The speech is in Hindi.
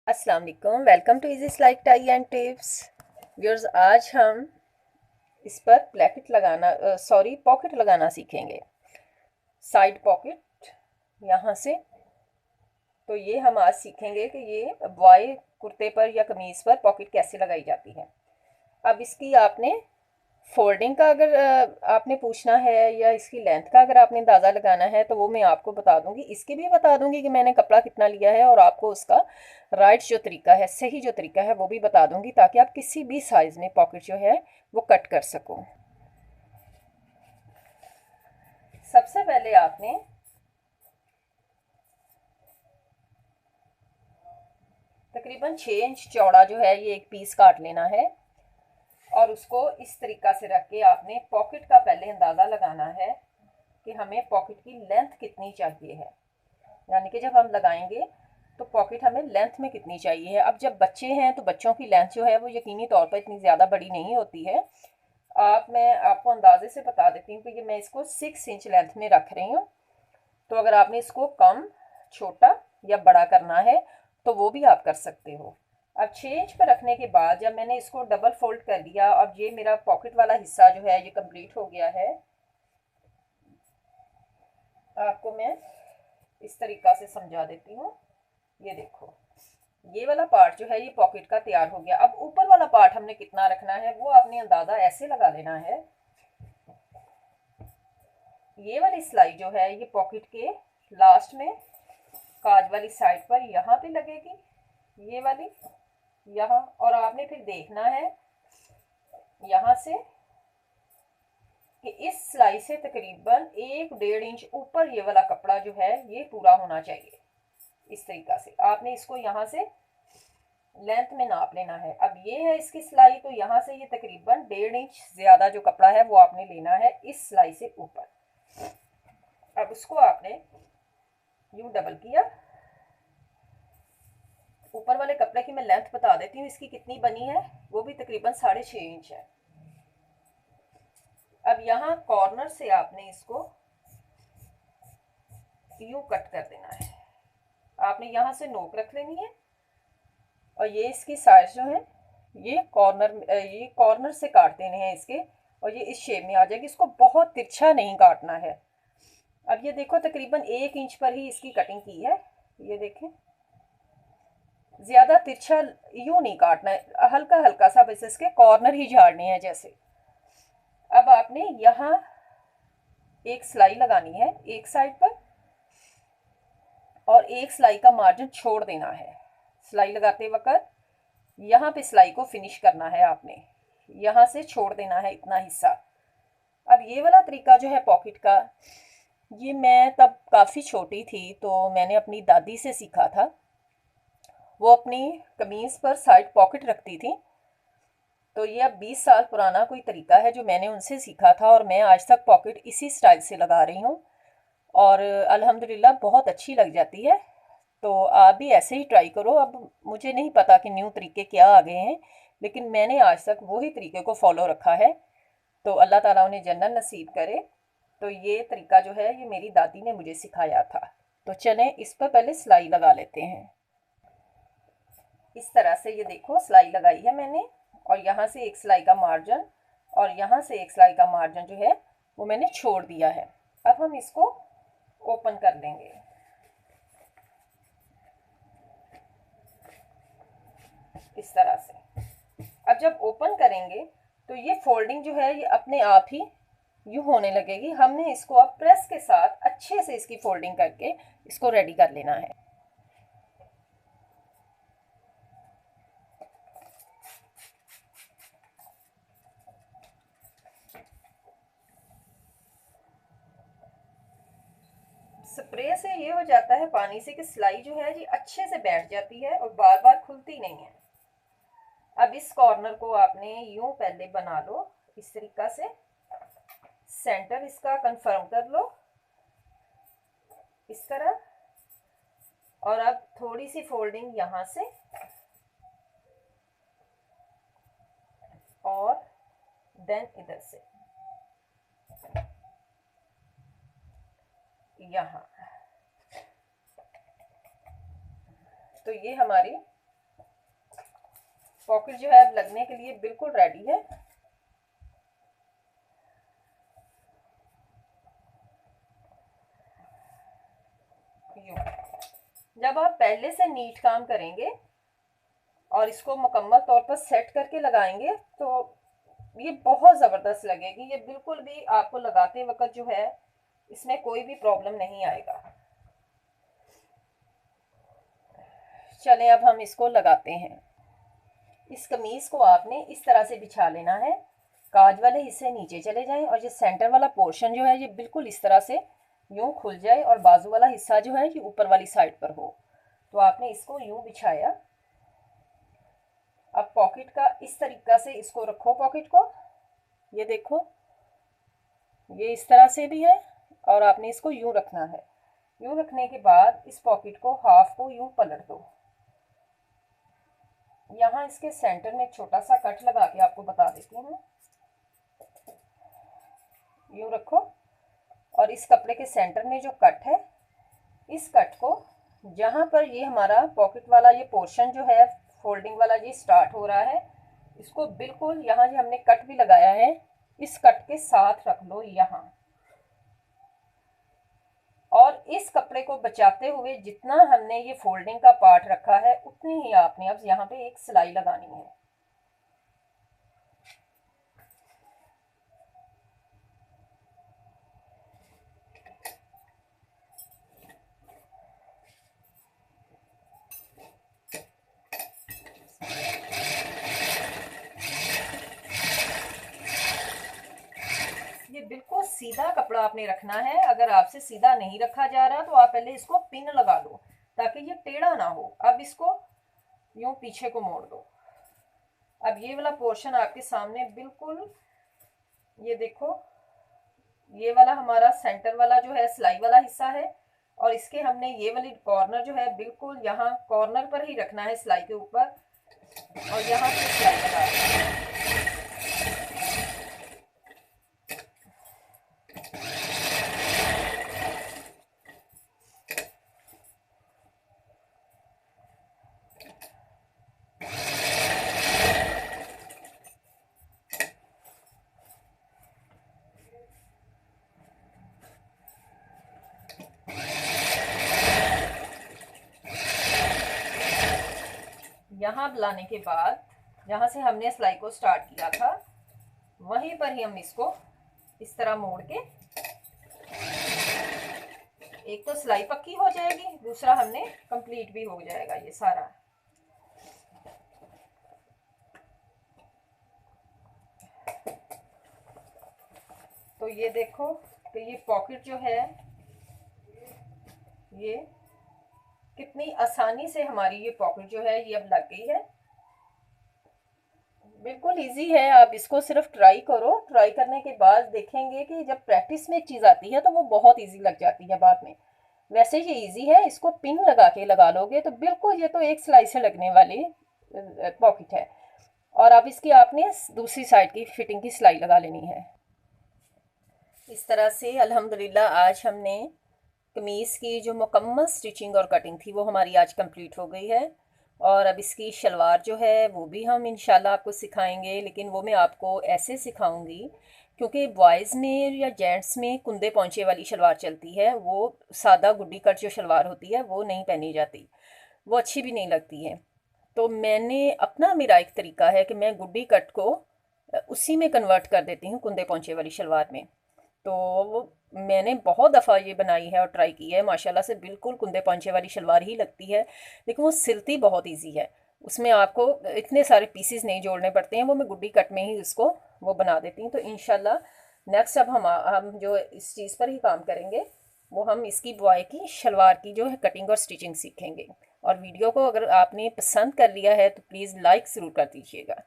अस्सलाम वालेकुम, वेलकम टू इजी स्लाइक टाई एंड टिप्स। व्यूअर्स, आज हम इस पर प्लेकेट लगाना पॉकेट लगाना सीखेंगे। साइड पॉकेट यहाँ से। तो ये हम आज सीखेंगे कि ये बॉय कुर्ते पर या कमीज़ पर पॉकेट कैसे लगाई जाती है। अब इसकी आपने फोल्डिंग का अगर आपने पूछना है या इसकी लेंथ का अगर आपने अंदाज़ा लगाना है तो वो मैं आपको बता दूंगी। इसके भी बता दूंगी कि मैंने कपड़ा कितना लिया है और आपको उसका राइट जो तरीका है, सही जो तरीका है वो भी बता दूंगी, ताकि आप किसी भी साइज़ में पॉकेट जो है वो कट कर सको। सबसे पहले आपने तकरीबन 6 इंच चौड़ा जो है ये एक पीस काट लेना है और उसको इस तरीका से रख के आपने पॉकेट का पहले अंदाज़ा लगाना है कि हमें पॉकेट की लेंथ कितनी चाहिए है। यानी कि जब हम लगाएंगे तो पॉकेट हमें लेंथ में कितनी चाहिए है। अब जब बच्चे हैं तो बच्चों की लेंथ जो है वो यकीनी तौर पर इतनी ज़्यादा बड़ी नहीं होती है। मैं आपको अंदाजे से बता देती हूँ कि ये मैं इसको 6 इंच लेंथ में रख रही हूँ। तो अगर आपने इसको कम, छोटा या बड़ा करना है तो वो भी आप कर सकते हो। अब 6 इंच पर रखने के बाद जब मैंने इसको डबल फोल्ड कर दिया, अब ये मेरा पॉकेट वाला हिस्सा जो है ये कंप्लीट हो गया है। आपको मैं इस तरीका से समझा देती हूँ। ये देखो, ये वाला पार्ट जो है ये पॉकेट का तैयार हो गया। अब ऊपर वाला पार्ट हमने कितना रखना है वो आपने अंदाजा ऐसे लगा लेना है। ये वाली सिलाई जो है ये पॉकेट के लास्ट में काज वाली साइड पर यहाँ पे लगेगी, ये वाली यहाँ। और आपने फिर देखना है यहाँ से कि इस सिलाई से तकरीबन 1-1.5 इंच ऊपर ये वाला कपड़ा जो है ये पूरा होना चाहिए। इस तरीका से आपने इसको यहाँ से लेंथ में नाप लेना है। अब ये है इसकी सिलाई, तो यहाँ से ये तकरीबन 1.5 इंच ज्यादा जो कपड़ा है वो आपने लेना है इस सिलाई से ऊपर। अब उसको आपने यूं डबल किया। ऊपर वाले कपड़े की मैं लेंथ बता देती हूँ, इसकी कितनी बनी है, वो भी तकरीबन 6.5 इंच है। अब यहाँ कॉर्नर से आपने इसको यूं कट कर देना है। आपने यहाँ से नोक रख लेनी है और ये इसकी साइज जो है ये कॉर्नर से काट देने हैं इसके, और ये इस शेप में आ जाएगी। इसको बहुत तिरछा नहीं काटना है। अब ये देखो तकरीबन 1 इंच पर ही इसकी कटिंग की है। ये देखें, ज्यादा तिरछा यूं नहीं काटना है, हल्का हल्का सा बस इसके कॉर्नर ही झाड़ने हैं जैसे। अब आपने यहाँ एक सिलाई लगानी है एक साइड पर और एक सिलाई का मार्जिन छोड़ देना है। सिलाई लगाते वक्त यहाँ पे सिलाई को फिनिश करना है आपने, यहाँ से छोड़ देना है इतना हिस्सा। अब ये वाला तरीका जो है पॉकेट का, ये मैं तब काफ़ी छोटी थी तो मैंने अपनी दादी से सीखा था। वो अपनी कमीज़ पर साइड पॉकेट रखती थी। तो ये अब 20 साल पुराना कोई तरीका है जो मैंने उनसे सीखा था और मैं आज तक पॉकेट इसी स्टाइल से लगा रही हूँ और अल्हम्दुलिल्लाह बहुत अच्छी लग जाती है। तो आप भी ऐसे ही ट्राई करो। अब मुझे नहीं पता कि न्यू तरीके क्या आ गए हैं, लेकिन मैंने आज तक वही तरीके को फॉलो रखा है। तो अल्लाह ताला उन्हें जन्नत नसीब करे। तो ये तरीका जो है ये मेरी दादी ने मुझे सिखाया था। तो चलें इस पर पहले सिलाई लगा लेते हैं। इस तरह से ये देखो सिलाई लगाई है मैंने, और यहाँ से एक सिलाई का मार्जिन और यहाँ से एक सिलाई का मार्जिन जो है वो मैंने छोड़ दिया है। अब हम इसको ओपन कर लेंगे। इस तरह से अब जब ओपन करेंगे तो ये फोल्डिंग जो है ये अपने आप ही यूं होने लगेगी। हमने इसको अब प्रेस के साथ अच्छे से इसकी फोल्डिंग करके इसको रेडी कर लेना है। स्प्रे से ये हो जाता है पानी से कि सिलाई जो है ये अच्छे से बैठ जाती है और बार बार खुलती नहीं है। अब इस कॉर्नर को आपने यूं पहले बना लो इस तरीका से, सेंटर इसका कंफर्म कर लो इस तरह। और अब थोड़ी सी फोल्डिंग यहाँ से और देन इधर से यहाँ। तो ये हमारी पॉकेट जो है अब लगने के लिए बिल्कुल रेडी है। जब आप पहले से नीट काम करेंगे और इसको मुकम्मल तौर पर सेट करके लगाएंगे तो ये बहुत ज़बरदस्त लगेगी। ये बिल्कुल भी आपको लगाते वक्त जो है इसमें कोई भी प्रॉब्लम नहीं आएगा। चलें अब हम इसको लगाते हैं। इस कमीज़ को आपने इस तरह से बिछा लेना है, काज वाले हिस्से नीचे चले जाएं और ये सेंटर वाला पोर्शन जो है ये बिल्कुल इस तरह से यूं खुल जाए और बाजू वाला हिस्सा जो है ये ऊपर वाली साइड पर हो। तो आपने इसको यूं बिछाया। अब पॉकेट का इस तरीका से इसको रखो, पॉकेट को ये देखो ये इस तरह से भी है और आपने इसको यूं रखना है। यूं रखने के बाद इस पॉकेट को हाफ को यूं पलट दो। यहाँ इसके सेंटर में एक छोटा सा कट लगा के आपको बता देती हूँ। यूं रखो और इस कपड़े के सेंटर में जो कट है, इस कट को जहाँ पर ये हमारा पॉकेट वाला ये पोर्शन जो है फोल्डिंग वाला ये स्टार्ट हो रहा है, इसको बिल्कुल यहाँ जो हमने कट भी लगाया है इस कट के साथ रख लो यहाँ। और इस कपड़े को बचाते हुए जितना हमने ये फोल्डिंग का पार्ट रखा है उतनी ही आपने अब यहाँ पे एक सिलाई लगानी है। ये बिल्कुल सीधा कपड़ा आपने रखना है। अगर आपसे सीधा नहीं रखा जा रहा तो आप पहले इसको पिन लगा लो ताकि ये टेढ़ा ना हो। अब इसको यूं पीछे को मोड़ दो। अब ये वाला पोर्शन आपके सामने बिल्कुल, ये देखो ये वाला हमारा सेंटर वाला जो है सिलाई वाला हिस्सा है और इसके हमने ये वाली कॉर्नर जो है बिल्कुल यहाँ कॉर्नर पर ही रखना है सिलाई के ऊपर और यहाँ से सिलाई लगाना। यहाँ लाने के बाद जहाँ से हमने सिलाई को स्टार्ट किया था वहीं पर ही हम इसको इस तरह मोड़ के, एक तो सिलाई पक्की हो जाएगी, दूसरा हमने कंप्लीट भी हो जाएगा ये सारा। तो ये देखो तो ये पॉकेट जो है ये कितनी आसानी से हमारी ये पॉकेट जो है ये अब लग गई है। बिल्कुल इजी है, आप इसको सिर्फ ट्राई करो। ट्राई करने के बाद देखेंगे कि जब प्रैक्टिस में एक चीज़ आती है तो वो बहुत इजी लग जाती है बाद में। वैसे ये इजी है, इसको पिन लगा के लगा लोगे तो बिल्कुल ये तो एक सिलाई से लगने वाली पॉकेट है। और अब इसकी आपने दूसरी साइड की फिटिंग की सिलाई लगा लेनी है। इस तरह से अल्हम्दुलिल्लाह आज हमने कमीज़ की जो मुकम्मल स्टिचिंग और कटिंग थी वो हमारी आज कंप्लीट हो गई है। और अब इसकी शलवार जो है वो भी हम इंशाल्लाह आपको सिखाएंगे, लेकिन वो मैं आपको ऐसे सिखाऊंगी क्योंकि बॉयज़ में या जेंट्स में कुंदे पौंचे वाली शलवार चलती है, वो सादा गुड्डी कट जो शलवार होती है वो नहीं पहनी जाती, वो अच्छी भी नहीं लगती है। तो मैंने अपना मेरा एक तरीका है कि मैं गुड्डी कट को उसी में कन्वर्ट कर देती हूँ कुंदे पौंचे वाली शलवार में। तो मैंने बहुत दफ़ा ये बनाई है और ट्राई की है, माशाल्लाह से बिल्कुल कुंदे पौंचे वाली शलवार ही लगती है, लेकिन वो सिलती बहुत इजी है। उसमें आपको इतने सारे पीसेस नहीं जोड़ने पड़ते हैं, वो मैं गुड्डी कट में ही उसको वो बना देती हूँ। तो इंशाल्लाह नेक्स्ट अब हम जो इस चीज़ पर ही काम करेंगे वो हम इसकी बॉय की शलवार की जो है कटिंग और स्टिचिंग सीखेंगे। और वीडियो को अगर आपने पसंद कर लिया है तो प्लीज़ लाइक ज़रूर कर दीजिएगा।